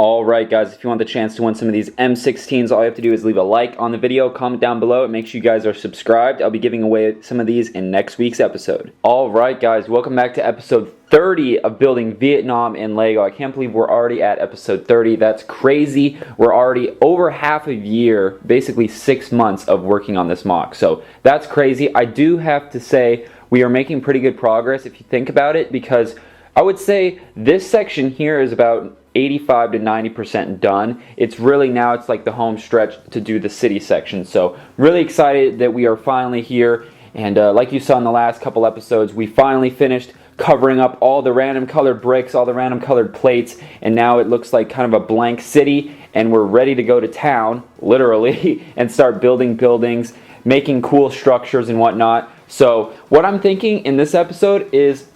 Alright guys, if you want the chance to win some of these M16s, all you have to do is leave a like on the video, comment down below, and make sure you guys are subscribed. I'll be giving away some of these in next week's episode. Alright guys, welcome back to episode 30 of building Vietnam in Lego. I can't believe we're already at episode 30. That's crazy. We're already over half a year, basically 6 months of working on this MOC. So that's crazy. I do have to say we are making pretty good progress if you think about it, because I would say this section here is about 85 to 90% done. It's really now, it's like the home stretch to do the city section. So really excited that we are finally here. And like you saw in the last couple episodes, we finally finished covering up all the random colored bricks, all the random colored plates, and now it looks like kind of a blank city, and we're ready to go to town, literally, and start building buildings, making cool structures and whatnot. So what I'm thinking in this episode is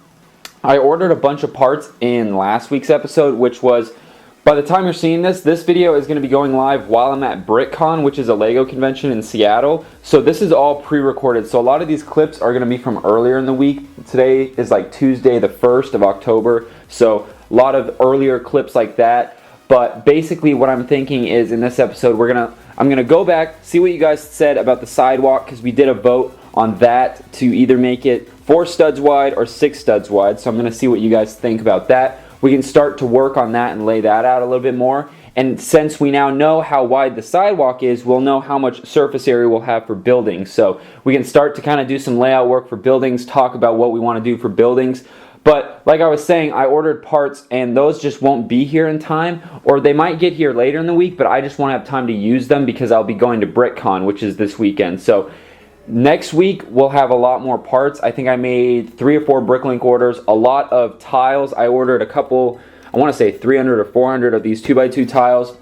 I ordered a bunch of parts in last week's episode, which was, by the time you're seeing this, this video is going to be going live while I'm at BrickCon, which is a Lego convention in Seattle. So this is all pre-recorded. So a lot of these clips are going to be from earlier in the week. Today is like Tuesday the 1st of October. So a lot of earlier clips like that. But basically what I'm thinking is in this episode, I'm gonna go back, see what you guys said about the sidewalk, because we did a vote on that to either make it 4 studs wide or 6 studs wide. So I'm going to see what you guys think about that. We can start to work on that and lay that out a little bit more. And since we now know how wide the sidewalk is, we'll know how much surface area we'll have for buildings. So we can start to kind of do some layout work for buildings, talk about what we want to do for buildings. But like I was saying, I ordered parts and those just won't be here in time, or they might get here later in the week, but I just won't have time to use them because I'll be going to BrickCon, which is this weekend. So next week we'll have a lot more parts. I think I made 3 or 4 BrickLink orders, a lot of tiles. I ordered a couple, I want to say 300 or 400 of these 2x2 tiles.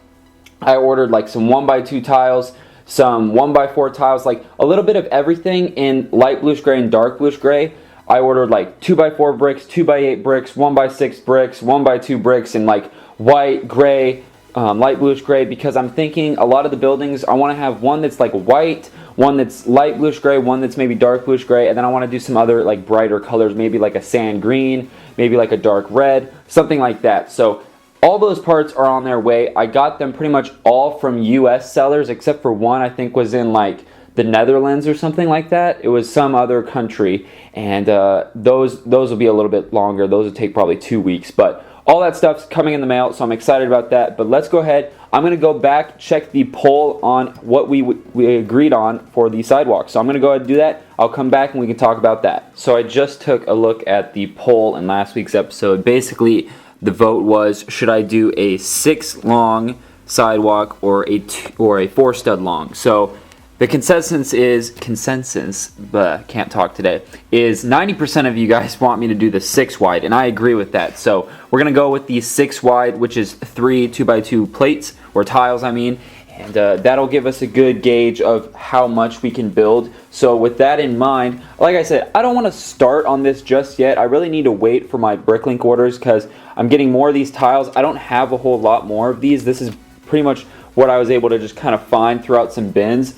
I ordered like some 1x2 tiles, some 1x4 tiles, like a little bit of everything in light bluish gray and dark bluish gray. I ordered like 2x4 bricks, 2x8 bricks, 1x6 bricks, 1x2 bricks, and like white, gray, light bluish gray, because I'm thinking a lot of the buildings, I want to have one that's like white, one that's light bluish gray, one that's maybe dark bluish gray, and then I want to do some other like brighter colors, maybe like a sand green, maybe like a dark red, something like that. So all those parts are on their way. I got them pretty much all from US sellers, except for one I think was in like the Netherlands or something like that. It was some other country, and those will be a little bit longer. Those will take probably 2 weeks, but all that stuff's coming in the mail, so I'm excited about that. But let's go ahead. I'm going to go back, check the poll on what we agreed on for the sidewalk. So I'm going to go ahead and do that. I'll come back and we can talk about that. So I just took a look at the poll in last week's episode. Basically, the vote was, should I do a 6 long sidewalk or a 4 stud long? So the consensus, but can't talk today, is 90% of you guys want me to do the 6 wide, and I agree with that. So we're going to go with the 6 wide, which is 3 2x2 plates, or tiles I mean, and that'll give us a good gauge of how much we can build. So with that in mind, like I said, I don't want to start on this just yet. I really need to wait for my BrickLink orders because I'm getting more of these tiles. I don't have a whole lot more of these. This is pretty much what I was able to just kind of find throughout some bins.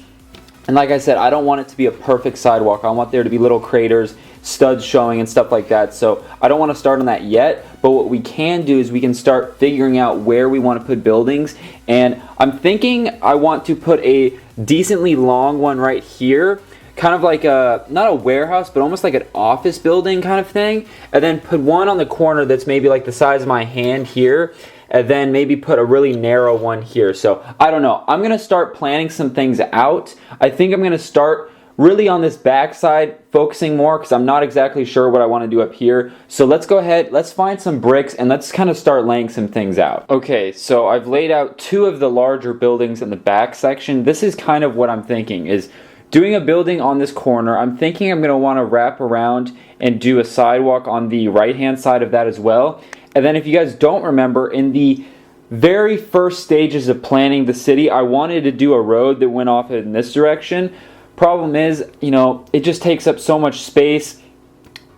And like I said, I don't want it to be a perfect sidewalk. I want there to be little craters, studs showing and stuff like that. So I don't want to start on that yet. But what we can do is we can start figuring out where we want to put buildings. And I'm thinking I want to put a decently long one right here. Kind of like a, not a warehouse, but almost like an office building kind of thing. And then put one on the corner that's maybe like the size of my hand here. And then maybe put a really narrow one here. So I don't know. I'm going to start planning some things out. I think I'm going to start really on this back side, focusing more, because I'm not exactly sure what I want to do up here. So let's go ahead, let's find some bricks, and let's kind of start laying some things out. Okay, so I've laid out 2 of the larger buildings in the back section. This is kind of what I'm thinking, is doing a building on this corner. I'm thinking I'm going to want to wrap around and do a sidewalk on the right-hand side of that as well. And then if you guys don't remember, in the very first stages of planning the city, I wanted to do a road that went off in this direction. Problem is, you know, it just takes up so much space.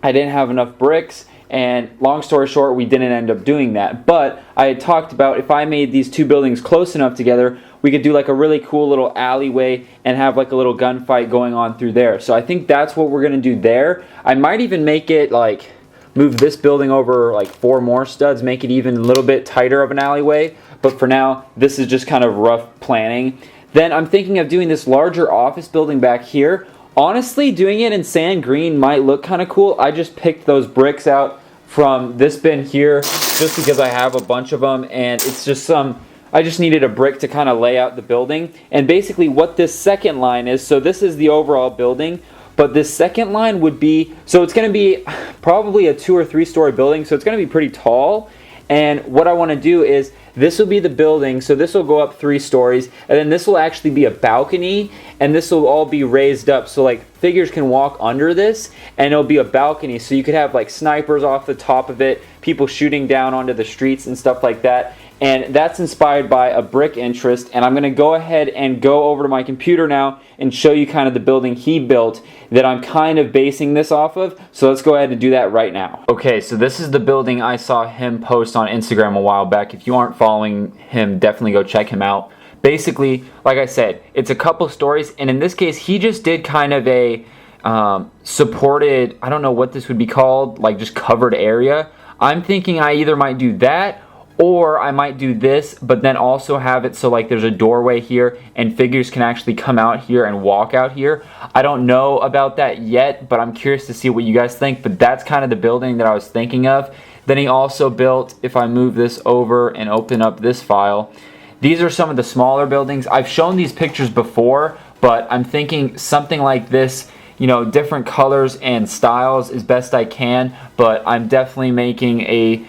I didn't have enough bricks, and long story short, we didn't end up doing that. But I had talked about if I made these 2 buildings close enough together, we could do like a really cool little alleyway and have like a little gunfight going on through there. So I think that's what we're going to do there. I might even make it like move this building over like 4 more studs, make it even a little bit tighter of an alleyway. but for now, this is just kind of rough planning. Then I'm thinking of doing this larger office building back here. Honestly, doing it in sand green might look kind of cool. I just picked those bricks out from this bin here just because I have a bunch of them, and it's just I just needed a brick to kind of lay out the building. And basically what this second line is, so this is the overall building, but this second line would be, so it's going to be probably a 2 or 3 story building, so it's going to be pretty tall. And what I want to do is, this will be the building, so this will go up 3 stories, and then this will actually be a balcony, and this will all be raised up, so like figures can walk under this, and it'll be a balcony, so you could have like snipers off the top of it, people shooting down onto the streets and stuff like that. And that's inspired by a brick interest, and I'm going to go ahead and go over to my computer now and show you kind of the building he built that I'm kind of basing this off of. So let's go ahead and do that right now. Okay, so this is the building I saw him post on Instagram a while back. If you aren't following him, definitely go check him out. Basically, like I said, it's a couple stories, and in this case, he just did kind of a supported, I don't know what this would be called, like just covered area. I'm thinking I either might do that, or I might do this, but then also have it so like there's a doorway here and figures can actually come out here and walk out here. I don't know about that yet, but I'm curious to see what you guys think. But that's kind of the building that I was thinking of. Then he also built, if I move this over and open up this file, these are some of the smaller buildings. I've shown these pictures before, but I'm thinking something like this, you know, different colors and styles as best I can, but I'm definitely making a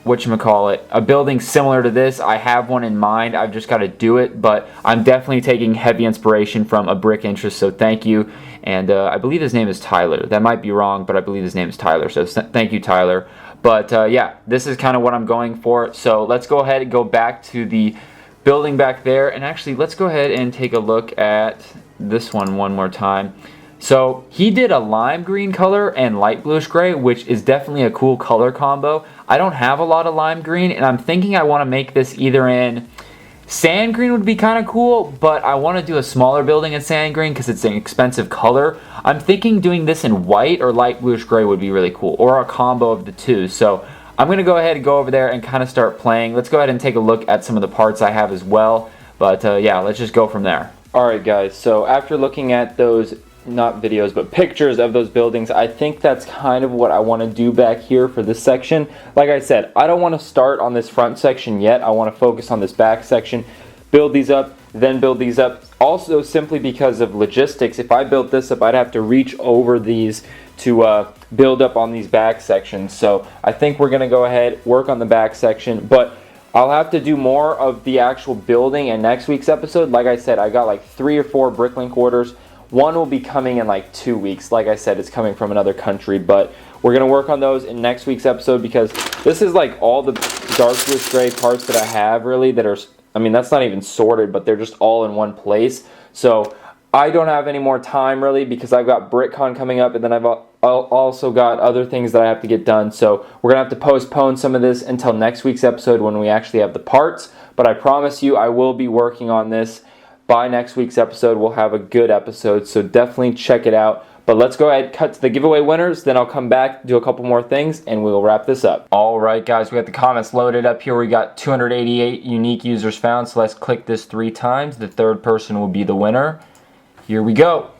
a building similar to this. I have one in mind, I've just got to do it, but I'm definitely taking heavy inspiration from a brick interest, so thank you. And I believe his name is Tyler. That might be wrong, but I believe his name is Tyler, so thank you, Tyler. But yeah, this is kind of what I'm going for. So let's go ahead and go back to the building back there, and actually let's go ahead and take a look at this one more time. So he did a lime green color and light bluish gray, which is definitely a cool color combo. I don't have a lot of lime green, and I'm thinking I want to make this either in sand green would be kind of cool, but I want to do a smaller building in sand green because it's an expensive color. I'm thinking doing this in white or light bluish gray would be really cool, or a combo of the two. So I'm going to go ahead and go over there and kind of start playing. Let's go ahead and take a look at some of the parts I have as well. But yeah, let's just go from there. Alright guys, so after looking at those, not videos, but pictures of those buildings, I think that's kind of what I want to do back here for this section. Like I said, I don't want to start on this front section yet. I want to focus on this back section, build these up, then build these up. Also, simply because of logistics, if I built this up, I'd have to reach over these to build up on these back sections. So I think we're going to go ahead, work on the back section, but I'll have to do more of the actual building in next week's episode. Like I said, I got like 3 or 4 BrickLink orders. One will be coming in like 2 weeks. Like I said, it's coming from another country, but we're going to work on those in next week's episode because this is like all the dark bluish gray parts that I have really that are, I mean, that's not even sorted, but they're just all in one place. So I don't have any more time really because I've got BrickCon coming up, and then I've also got other things that I have to get done. So we're going to have to postpone some of this until next week's episode when we actually have the parts. But I promise you I will be working on this. By next week's episode, we'll have a good episode, so definitely check it out. But let's go ahead, cut to the giveaway winners, then I'll come back, do a couple more things, and we'll wrap this up. Alright guys, we got the comments loaded up here. We got 288 unique users found, so let's click this 3 times. The third person will be the winner. Here we go.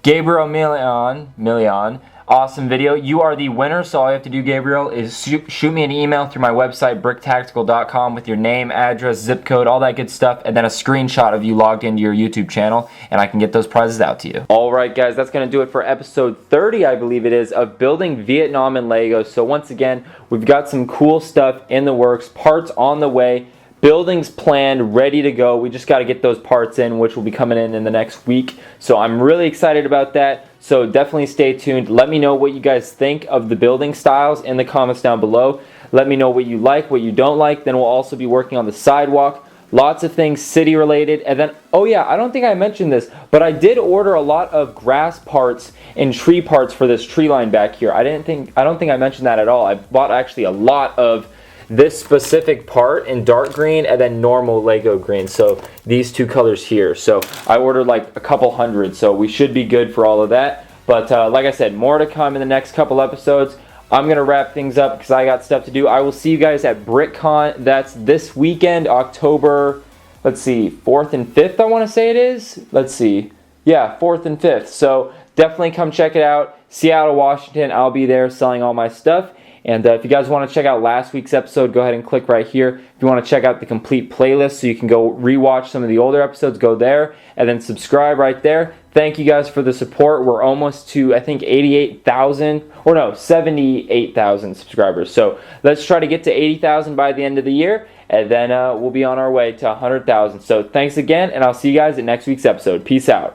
Gabriel Million. Awesome video. You are the winner, so all you have to do, Gabriel, is shoot me an email through my website, BrickTactical.com, with your name, address, zip code, all that good stuff, and then a screenshot of you logged into your YouTube channel, and I can get those prizes out to you. Alright guys, that's going to do it for episode 30, I believe it is, of Building Vietnam in Lego. So once again, we've got some cool stuff in the works, parts on the way, buildings planned, ready to go. We just got to get those parts in, which will be coming in the next week. So I'm really excited about that. So definitely stay tuned. Let me know what you guys think of the building styles in the comments down below. Let me know what you like, what you don't like. Then we'll also be working on the sidewalk. Lots of things city related. And then, oh yeah, I don't think I mentioned this, but I did order a lot of grass parts and tree parts for this tree line back here. I don't think I mentioned that at all. I bought actually a lot of this specific part in dark green and then normal Lego green, so these 2 colors here. So I ordered like a couple hundred, so we should be good for all of that. But like I said, more to come in the next couple episodes. I'm going to wrap things up because I got stuff to do. I will see you guys at BrickCon. That's this weekend, October, let's see, 4th and 5th, I want to say it is. Let's see. Yeah, 4th and 5th. So definitely come check it out. Seattle, Washington. I'll be there selling all my stuff. And if you guys want to check out last week's episode, go ahead and click right here. If you want to check out the complete playlist so you can go rewatch some of the older episodes, go there. And then subscribe right there. Thank you guys for the support. We're almost to, I think, 88,000, or no, 78,000 subscribers. So let's try to get to 80,000 by the end of the year. And then we'll be on our way to 100,000. So thanks again, and I'll see you guys at next week's episode. Peace out.